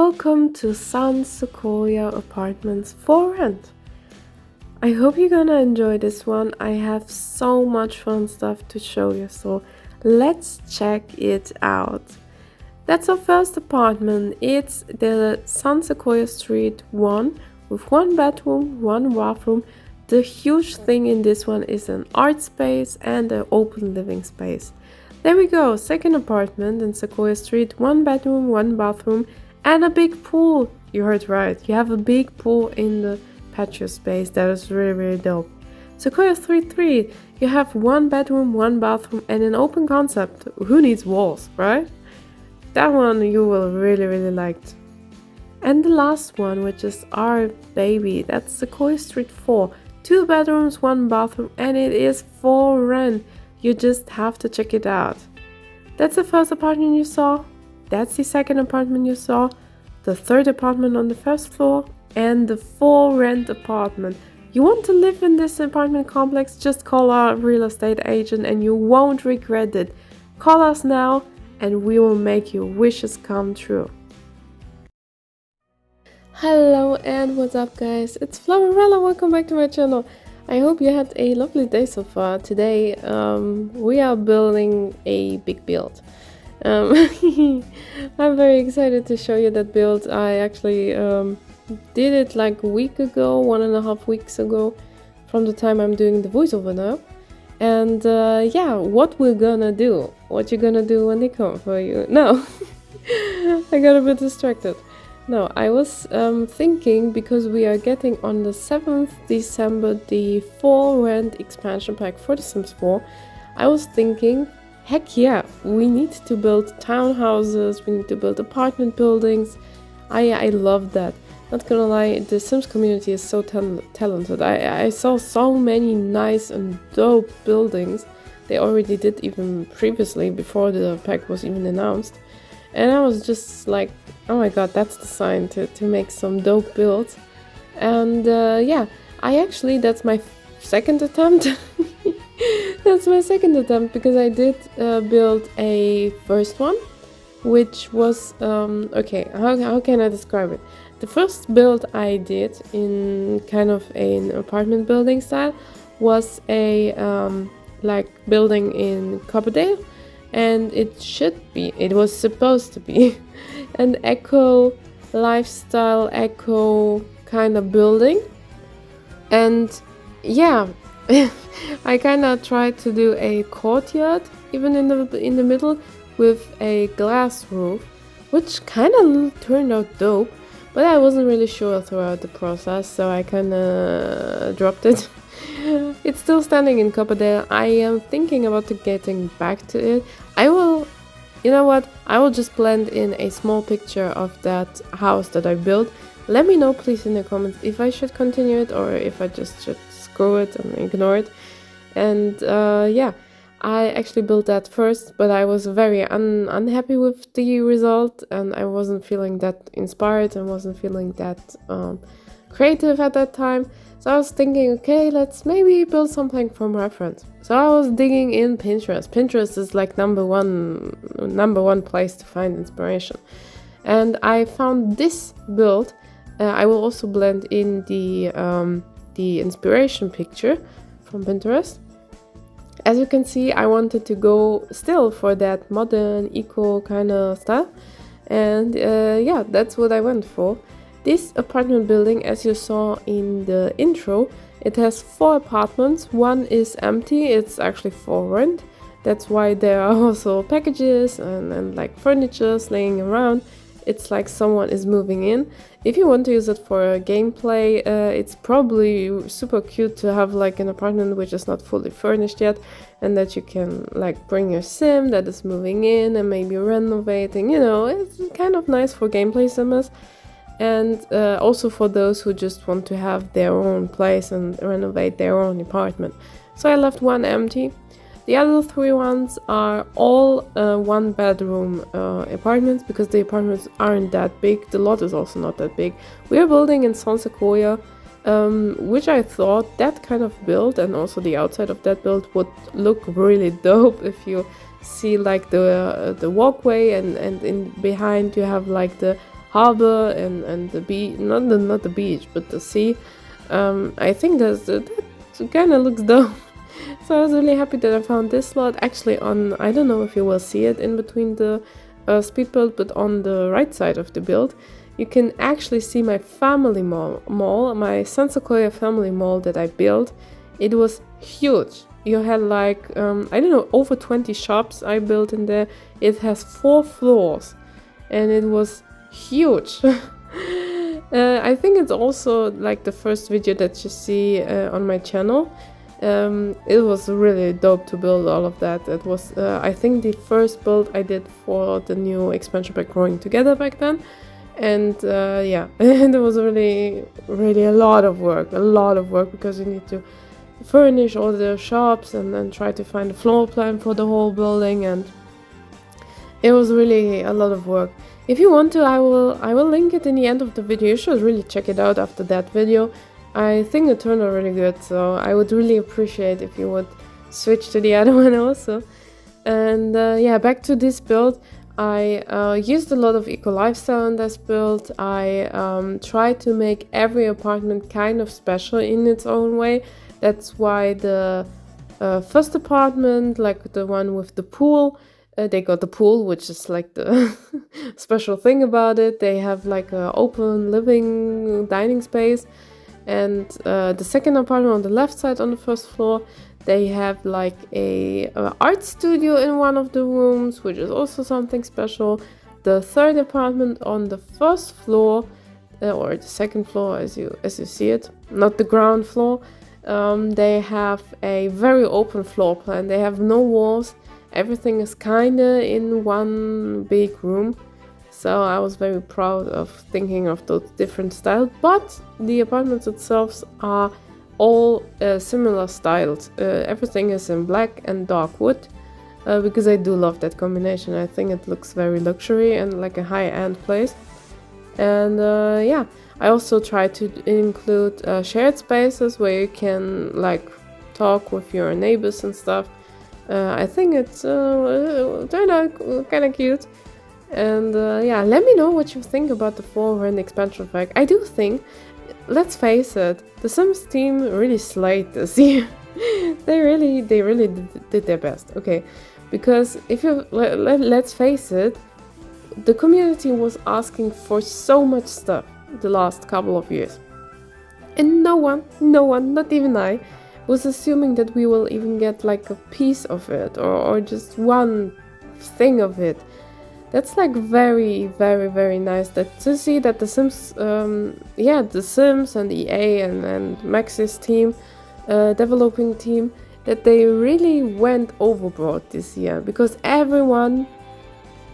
welcome to San Sequoia apartments for rent. I hope you're gonna enjoy this one. I have so much fun stuff to show you, so let's check it out. That's our first apartment. It's the San Sequoia Street 1 with 1 bedroom, 1 bathroom. The huge thing in this one is an art space and an open living space. There we go, second apartment in Sequoia Street, 1 bedroom, 1 bathroom, and a big pool. You heard right, you have a big pool in the patio space. That is really dope. Sequoia Street 3, you have 1 bedroom, 1 bathroom, and an open concept. Who needs walls, right? That one you will really like. And the last one, which is our baby, that's Sequoia Street 4, 2 bedrooms, 1 bathroom, and it is for rent. You just have to check it out. That's the first apartment you saw. That's the second apartment you saw. The third apartment on the first floor. And the for rent apartment. You want to live in this apartment complex? Just call our real estate agent and you won't regret it. Call us now and we will make your wishes come true. Hello and what's up guys? It's Flowerela. Welcome back to my channel. I hope you had a lovely day so far. Today we are building a big build. I'm very excited to show you that build. I actually did it like a week ago, 1.5 weeks ago, from the time I'm doing the voiceover now. And yeah, what we're gonna do, what you're gonna do when they come for you. No, I got a bit distracted. No, I was thinking, because we are getting on the 7th December the for rent expansion pack for The Sims 4, I was thinking, heck yeah, we need to build townhouses, we need to build apartment buildings. I love that. Not gonna lie, the Sims community is so talented. I saw so many nice and dope buildings. They already did even previously, before the pack was even announced. And I was just like, oh my god, that's the sign to make some dope builds. And yeah, that's my second attempt. That's my second attempt, because I did build a first one, which was, okay, how can I describe it? The first build I did in kind of an apartment building style was a like building in Copperdale. And it was supposed to be an eco lifestyle, eco kind of building. And yeah, I kind of tried to do a courtyard even in the middle with a glass roof, which kind of turned out dope, but I wasn't really sure throughout the process, so I kind of dropped it. It's still standing in Copperdale. I am thinking about getting back to it. You know what? I will just blend in a small picture of that house that I built. Let me know please in the comments if I should continue it or if I just should screw it and ignore it. And yeah, I actually built that first, but I was very unhappy with the result, and I wasn't feeling that inspired and wasn't feeling that creative at that time. So I was thinking, okay, let's maybe build something from reference. So I was digging in Pinterest. Pinterest is like number one place to find inspiration. And I found this build. I will also blend in the inspiration picture from Pinterest. As you can see, I wanted to go still for that modern, eco kind of style. And yeah, that's what I went for. This apartment building, as you saw in the intro, it has 4 apartments. 1 is empty, it's actually for rent. That's why there are also packages and like furniture laying around. It's like someone is moving in. If you want to use it for gameplay, it's probably super cute to have like an apartment which is not fully furnished yet, and that you can like bring your sim that is moving in and maybe renovating. You know, it's kind of nice for gameplay simmers. And also for those who just want to have their own place and renovate their own apartment. So I left 1 empty. The other 3 ones are all 1 bedroom apartments, because the apartments aren't that big. The lot is also not that big. We are building in San Sequoia, which I thought that kind of build and also the outside of that build would look really dope if you see like the walkway and in behind you have like the harbor and the beach, not the beach, but the sea. I think that kind of looks dope. So I was really happy that I found this slot. Actually, I don't know if you will see it in between the speed build, but on the right side of the build, you can actually see my family mall, my San Sequoia family mall that I built. It was huge. You had like, I don't know, over 20 shops I built in there. It has 4 floors and it was huge. I think it's also like the first video that you see on my channel. It was really dope to build all of that. It was, I think, the first build I did for the new expansion pack Growing Together back then. And yeah, it was really a lot of work because you need to furnish all the shops and then try to find a floor plan for the whole building, and it was really a lot of work. If you want to, I will link it in the end of the video. You should really check it out after that video. I think it turned out really good, so I would really appreciate if you would switch to the other one also. And yeah, back to this build. I used a lot of eco lifestyle in this build. I tried to make every apartment kind of special in its own way. That's why the first apartment, like the one with the pool, they got the pool, which is like the special thing about it. They have like an open living dining space. And the second apartment on the left side on the first floor, they have like a art studio in one of the rooms, which is also something special. The third apartment on the first floor, or the second floor as you see it, not the ground floor, they have a very open floor plan. They have no walls. Everything is kinda in one big room. So I was very proud of thinking of those different styles, but the apartments themselves are all similar styles. Everything is in black and dark wood, because I do love that combination. I think it looks very luxury and like a high-end place. And yeah, I also try to include shared spaces where you can like talk with your neighbors and stuff. I think it's turned out kind of cute. And yeah, let me know what you think about the Flowerela expansion pack. I do think, let's face it, the Sims team really slayed this year. they really did their best. Okay, because if you let's face it, the community was asking for so much stuff the last couple of years, and no one, not even I, was assuming that we will even get like a piece of it or just one thing of it. That's like very nice that to see that the Sims, yeah, the Sims and EA and Max's team, developing team, that they really went overboard this year, because everyone,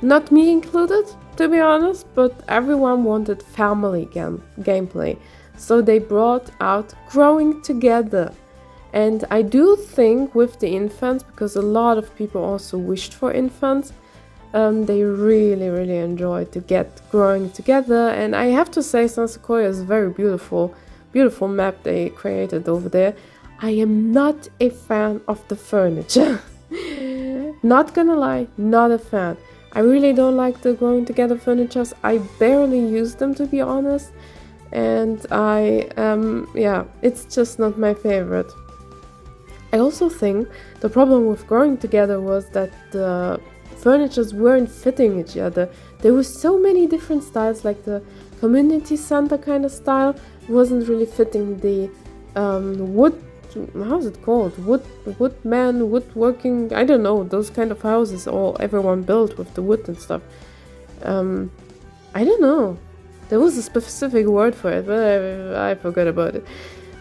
not me included, to be honest, but everyone wanted family gameplay. So they brought out Growing Together. And I do think with the infants, because a lot of people also wished for infants, they really enjoyed to get Growing Together. And I have to say, San Sequoia is a very beautiful map they created over there. I am not a fan of the furniture. Not gonna lie, not a fan. I really don't like the Growing Together furnitures. I barely use them, to be honest. And yeah, it's just not my favorite. I also think the problem with Growing Together was that the furnitures weren't fitting each other. There were so many different styles, like the community center kind of style wasn't really fitting the wood, how's it called? Woodworking, I don't know, those kind of houses all everyone built with the wood and stuff. I don't know. There was a specific word for it, but I forgot about it.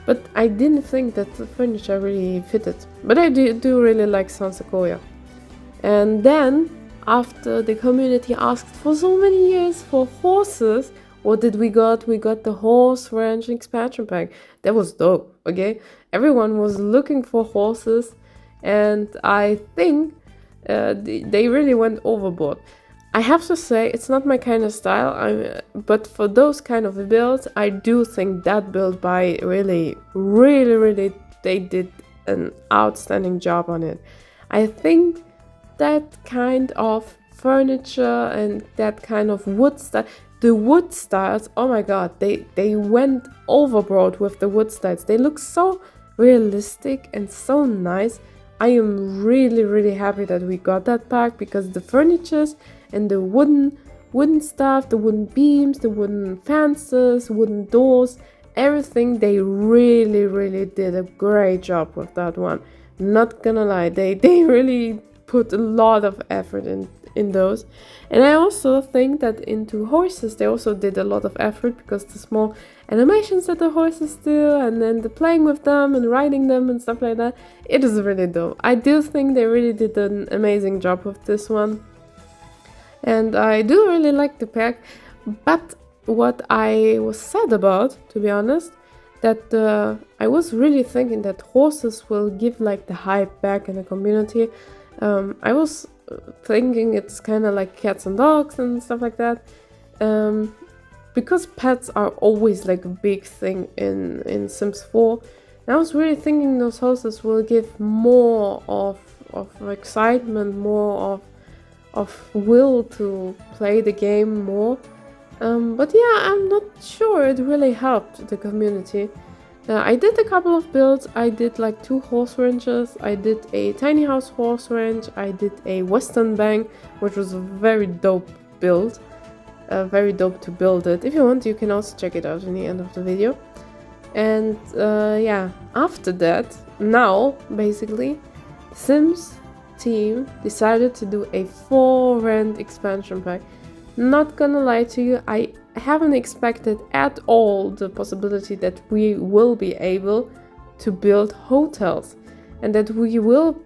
But I didn't think that the furniture really fitted. But I do really like San Sequoia. And then, after the community asked for so many years for horses, what did we got? We got the horse ranch expansion pack. That was dope, okay? Everyone was looking for horses, and I think they really went overboard. I have to say, it's not my kind of style, but for those kind of builds, I do think that build by really, they did an outstanding job on it. I think that kind of furniture and that kind of wood style, The wood styles, oh my god, they went overboard with the wood styles. They look so realistic and so nice. I am really happy that we got that pack, because the furnitures and the wooden stuff, the wooden beams, the wooden fences, wooden doors, everything, they really did a great job with that one. Not gonna lie, they really put a lot of effort in those. And I also think that into horses they also did a lot of effort, because the small animations that the horses do, and then the playing with them and riding them and stuff like that, it is really dope. I do think they really did an amazing job with this one, and I do really like the pack. But what I was sad about, to be honest, that I was really thinking that horses will give like the hype back in the community. I was thinking it's kind of like cats and dogs and stuff like that, because pets are always like a big thing in Sims 4. And I was really thinking those horses will give more of excitement, more of will to play the game more. But yeah, I'm not sure it really helped the community. I did a couple of builds. I did like 2 horse ranches, I did a tiny house horse ranch, I did a western bank, which was a very dope build. Very dope to build it. If you want, you can also check it out in the end of the video. And yeah, after that, now basically, Sims team decided to do a 4 rent expansion pack. Not gonna lie to you, I haven't expected at all the possibility that we will be able to build hotels, and that we will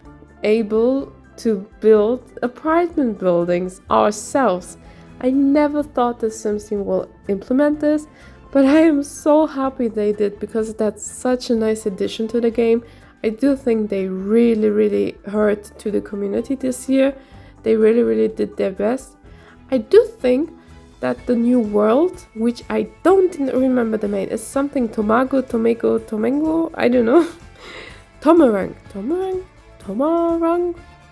able to build apartment buildings ourselves. I never thought the Sims team will implement this, but I am so happy they did, because that's such a nice addition to the game. I do think they really heard to the community this year. They really did their best. I do think that the new world, which I don't remember the name, is something Tomago, Tomango, I don't know. Tomarang,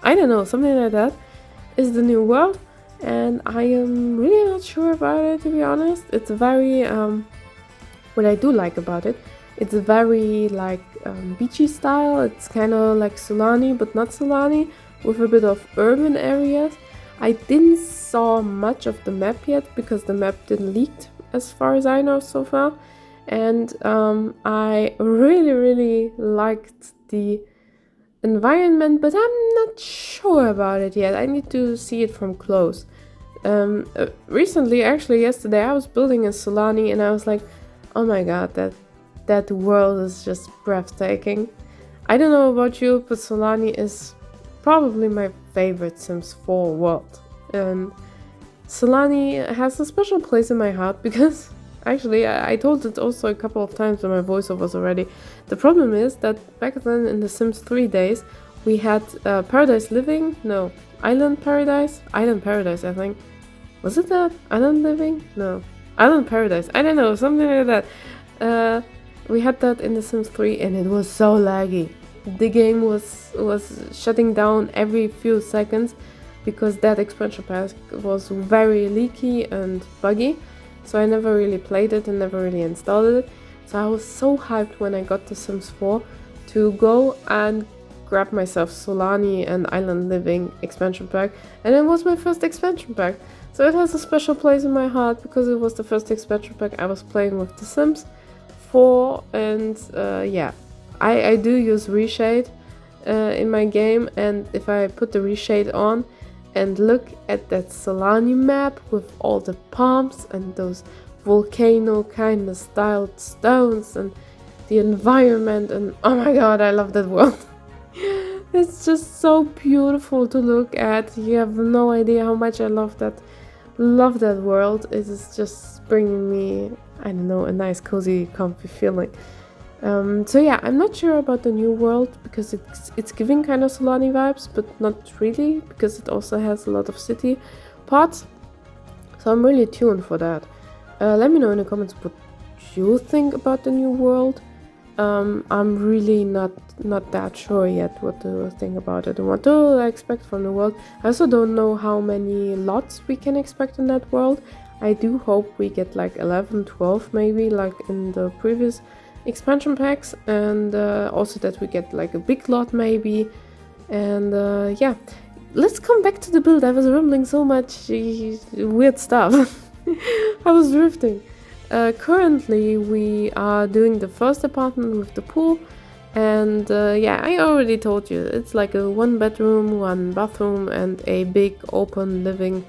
I don't know, something like that, is the new world. And I am really not sure about it, to be honest. It's very, what I do like about it, it's very like beachy style. It's kind of like Solani, but not Solani, with a bit of urban areas. I didn't saw much of the map yet, because the map didn't leak as far as I know so far. And I really liked the environment, but I'm not sure about it yet. I need to see it from close. Recently, actually yesterday, I was building in Solani and I was like, oh my god, that world is just breathtaking. I don't know about you, but Solani is probably my favorite Sims 4 world. And Solani has a special place in my heart, because actually I told it also a couple of times in my voiceovers already. The problem is that back then in the Sims 3 days, we had Paradise Living, no, Island Paradise, I think. Was it that? Island Living? No, Island Paradise, I don't know, something like that. We had that in the Sims 3 and it was so laggy. The game was shutting down every few seconds, because that expansion pack was very leaky and buggy. So I never really played it and never really installed it. So I was so hyped when I got the Sims 4 to go and grab myself Solani and Island Living expansion pack, and it was my first expansion pack. So it has a special place in my heart, because it was the first expansion pack I was playing with the Sims 4. And yeah, I do use reshade in my game, and if I put the reshade on and look at that Solani map with all the palms and those volcano kind of styled stones and the environment, and oh my god, I love that world. It's just so beautiful to look at. You have no idea how much I love that world. It is just bringing me, I don't know, a nice cozy comfy feeling. So yeah, I'm not sure about the new world, because it's giving kind of Solani vibes, but not really, because it also has a lot of city parts. So I'm really tuned for that. Let me know in the comments what you think about the new world. I'm really not that sure yet what to think about it and what to expect from the world. I also don't know how many lots we can expect in that world. I do hope we get like 11, 12 maybe, like in the previous expansion packs, and also that we get like a big lot maybe. And yeah, let's come back to the build. I was rambling so much weird stuff. I was drifting. Currently we are doing the first apartment with the pool, and yeah, I already told you it's like a 1 bedroom, 1 bathroom, and a big open living,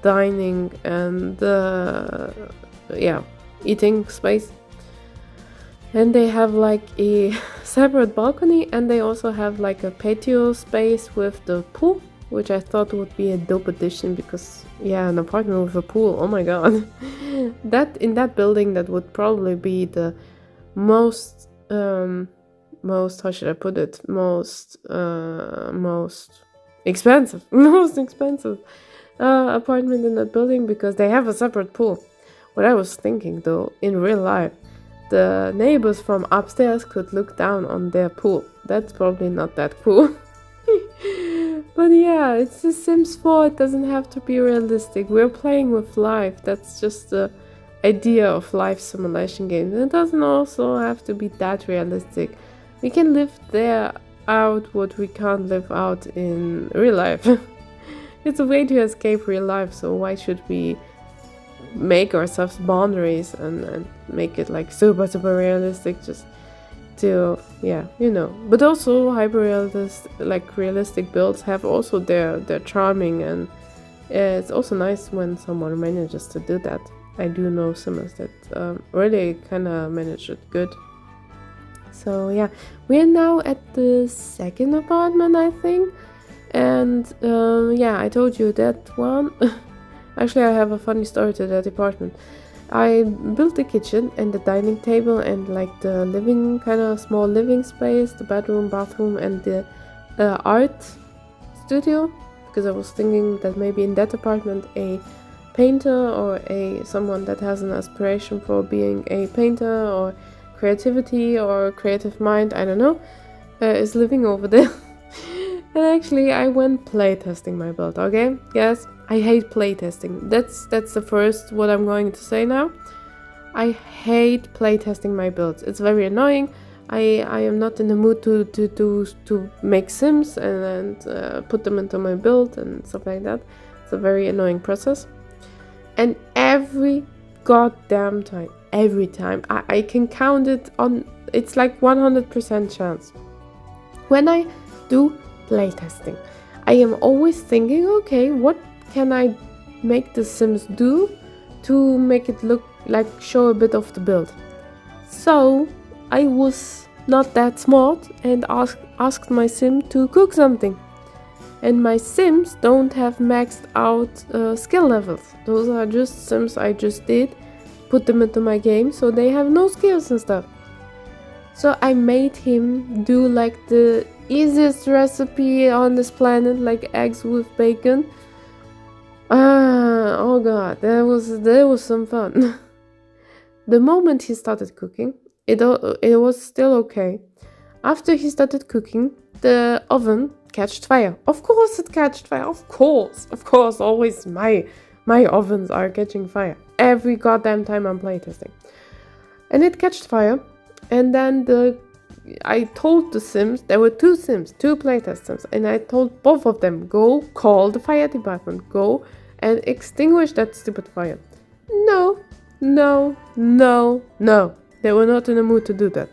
dining, and yeah, eating space. And they have like a separate balcony, and they also have like a patio space with the pool, which I thought would be a dope addition, because yeah, an apartment with a pool, oh my god. That in that building, that would probably be the most how should I put it, most expensive most expensive apartment in that building, because they have a separate pool. What I was thinking though, in real life, the neighbors from upstairs could look down on their pool. That's probably not that cool. But yeah, it's The Sims 4, it doesn't have to be realistic. We're playing with life. That's just the idea of life simulation games. It doesn't also have to be that realistic. We can live there out what we can't live out in real life. It's a way to escape real life, so why should we make ourselves boundaries and make it like super realistic just to, yeah, you know. But also hyper realistic, like realistic builds have also their charming, and it's also nice when someone manages to do that. I do know simmers that really kind of manage it good. So yeah, we're now at the second apartment, I think. And yeah, I told you that one. Actually, I have a funny story to that apartment. I built the kitchen and the dining table and like the living, kind of small living space, the bedroom, bathroom, and the art studio, because I was thinking that maybe in that apartment a painter or someone that has an aspiration for being a painter or creativity or creative mind, I don't know, is living over there. And actually I went playtesting my build, okay? Yes, I hate playtesting. That's the first what I'm going to say now. I hate playtesting my builds. It's very annoying. I am not in the mood to make sims and put them into my build and stuff like that. It's a very annoying process. And every goddamn time, every time, I can count it on, it's like 100% chance. When I do playtesting, I am always thinking, okay, what can I make the sims do to make it look like, show a bit of the build? So I was not that smart and asked my sim to cook something. And my sims don't have maxed out skill levels. Those are just sims I just did, put them into my game, so they have no skills and stuff. So I made him do like the easiest recipe on this planet, like eggs with bacon. Oh god, that was some fun. The moment he started cooking, it was still okay. After he started cooking, the oven catched fire. Of course it catched fire. Of course, always my ovens are catching fire every goddamn time I'm playtesting. And it catched fire, and then I told the sims, there were two playtest sims, and I told both of them, go call the fire department, go and extinguish that stupid fire. No, they were not in the mood to do that.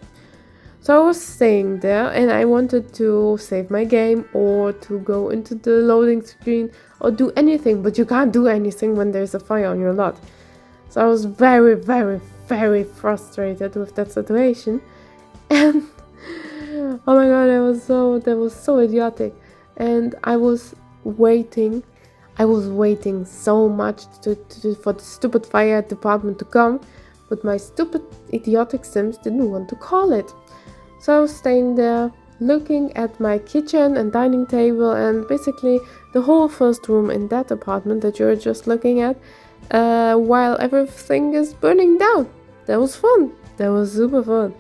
So I was staying there and I wanted to save my game or to go into the loading screen or do anything, but you can't do anything when there's a fire on your lot. So I was very, very, very frustrated with that situation. And oh my god, that was so idiotic. And I was waiting so much for the stupid fire department to come, but my stupid idiotic sims didn't want to call it. So I was staying there looking at my kitchen and dining table and basically the whole first room in that apartment that you're just looking at, while everything is burning down. That was fun. That was super fun.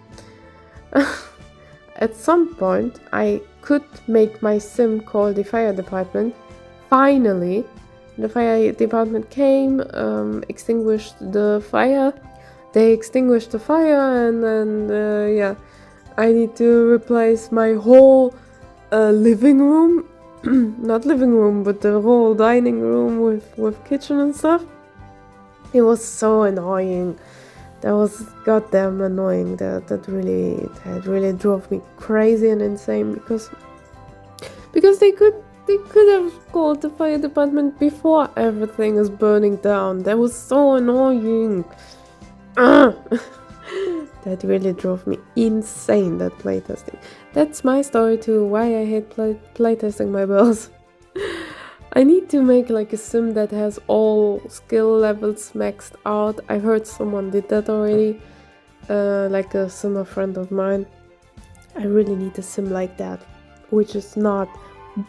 At some point I could make my sim call the fire department. Finally, The fire department came, extinguished the fire. They extinguished the fire, and then yeah, I need to replace my whole living room, not living room, but the whole dining room with kitchen and stuff. It was so annoying. That was goddamn annoying. That really drove me crazy and insane because they could have called the fire department before everything is burning down. That was so annoying. That really drove me insane, that playtesting. That's my story too, why I hate playtesting my builds. I need to make like a sim that has all skill levels maxed out. I heard someone did that already, like a simmer friend of mine. I really need a sim like that, which is not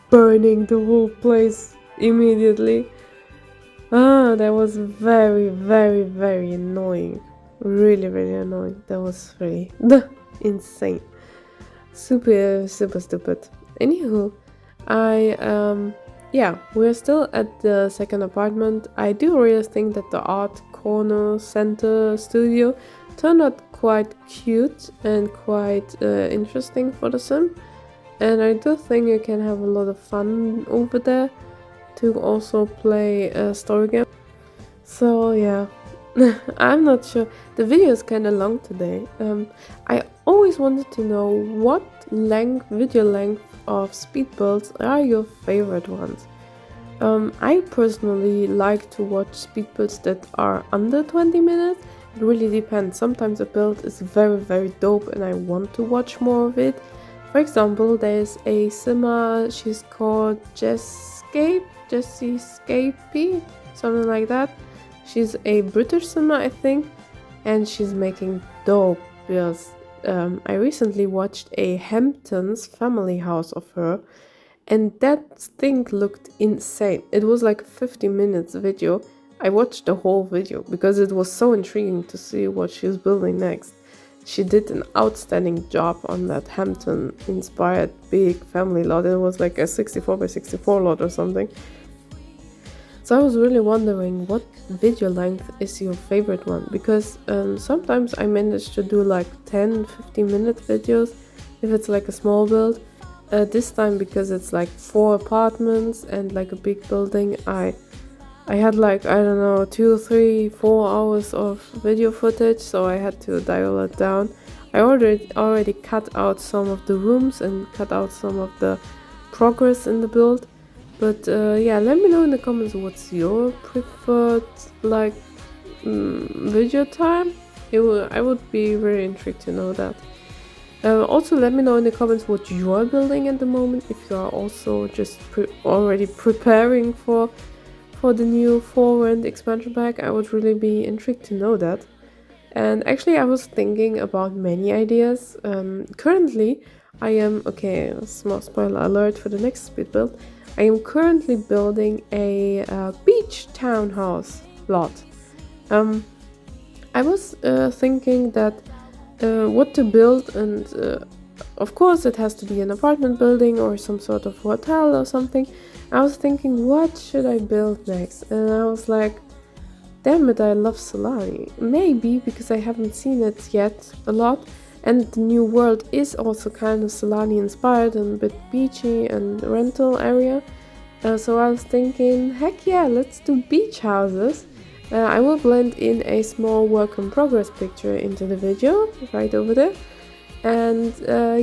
burning the whole place immediately. That was very annoying. Really annoying. That was really insane. Super stupid. Anywho, yeah, we're still at the second apartment. I do really think that the art corner center studio turned out quite cute and quite interesting for the sim. And I do think you can have a lot of fun over there to also play a story game. So yeah, I'm not sure. The video is kind of long today. I always wanted to know what video length of speed builds are your favorite ones. I personally like to watch speed builds that are under 20 minutes. It really depends. Sometimes a build is very dope and I want to watch more of it. For example, there's a simmer, she's called Jessie Scapey, something like that. She's a British simmer, I think, and she's making dope builds. I recently watched a Hamptons family house of her, and that thing looked insane. It was like a 50 minutes video. I watched the whole video because it was so intriguing to see what she's building next. She did an outstanding job on that Hampton inspired big family lot. It was like a 64 by 64 lot or something. So I was really wondering what video length is your favorite one, because sometimes I manage to do like 10-15 minute videos if it's like a small build. This time, because it's like 4 apartments and like a big building, I had like, I don't know, 2, 3, 4 hours of video footage, so I had to dial it down. I already cut out some of the rooms and cut out some of the progress in the build. But yeah, let me know in the comments what's your preferred like video time. I would be very intrigued to know that. Also, let me know in the comments what you are building at the moment, if you are also just already preparing for the new Forward expansion pack. I would really be intrigued to know that. And actually, I was thinking about many ideas. Currently, I am, okay, small spoiler alert for the next speed build. I am currently building a beach townhouse lot. I was thinking that what to build, and of course it has to be an apartment building or some sort of hotel or something. I was thinking, what should I build next? And I was like, damn it, I love Solani. Maybe because I haven't seen it yet a lot, and the new world is also kind of Solani inspired and a bit beachy and rental area. So I was thinking, heck yeah, let's do beach houses. I will blend in a small work in progress picture into the video right over there. And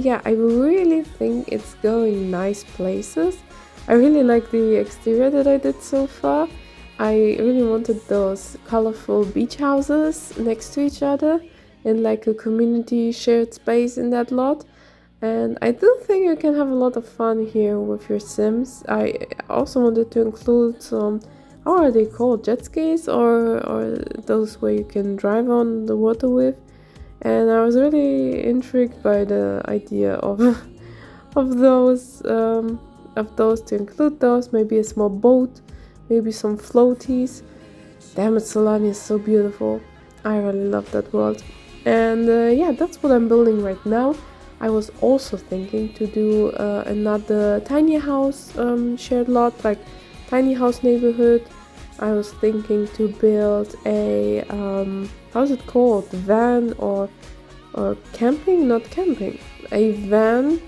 yeah, I really think it's going nice places. I really like the exterior that I did so far. I really wanted those colorful beach houses next to each other in like a community shared space in that lot. And I do think you can have a lot of fun here with your sims. I also wanted to include some, how are they called, jet skis, or those where you can drive on the water with. And I was really intrigued by the idea of those to include those, maybe a small boat, maybe some floaties. Damn it, Solani is so beautiful. I really love that world. And yeah, that's what I'm building right now. I was also thinking to do another tiny house shared lot, like tiny house neighborhood, I was thinking to build a how's it called, van or camping, not camping, a van,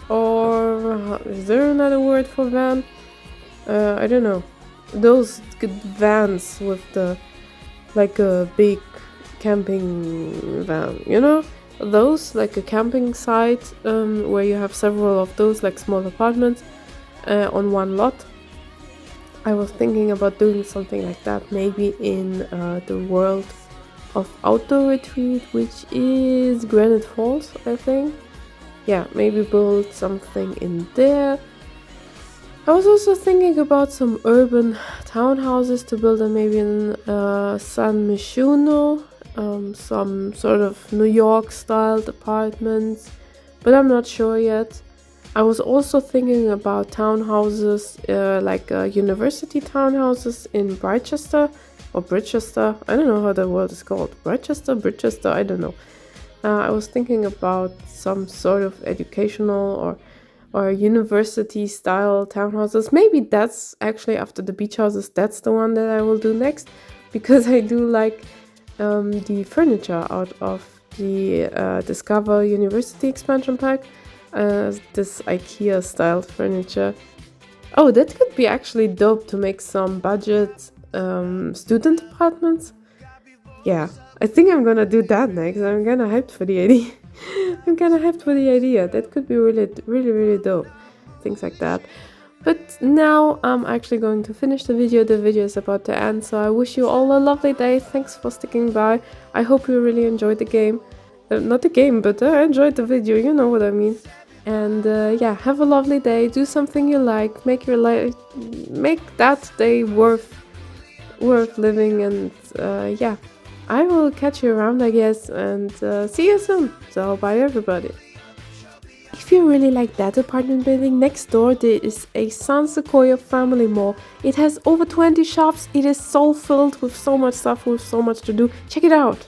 or is there another word for van? I don't know, those good vans with the, like a big camping van, you know, those, like a camping site where you have several of those, like small apartments on one lot. I was thinking about doing something like that, maybe in the world of outdoor retreat, which is Granite Falls, I think. Yeah, maybe build something in there. I was also thinking about some urban townhouses to build, maybe in San Sequoia, some sort of New York styled apartments, but I'm not sure yet. I was also thinking about townhouses, like university townhouses in Britechester or Britchester. I don't know how the word is called. Britchester, I don't know. I was thinking about some sort of educational or university style townhouses. Maybe that's actually, after the beach houses, that's the one that I will do next, because I do like the furniture out of the Discover University expansion pack. This IKEA style furniture. Oh, that could be actually dope to make some budget student apartments. Yeah, I think I'm gonna do that next. I'm kinda hyped for the idea. I'm kinda hyped for the idea. That could be really, really, really dope. Things like that. But now I'm actually going to finish the video. The video is about to end, so I wish you all a lovely day. Thanks for sticking by. I hope you really enjoyed the game. Not the game, but I enjoyed the video, you know what I mean. And yeah, have a lovely day. Do something you like. Make your life, make that day worth living. And yeah, I will catch you around, I guess, and see you soon. So bye, everybody. If you really like that apartment building, next door there is a San Sequoia family mall. It has over 20 shops. It is so filled with so much stuff, with so much to do. Check it out.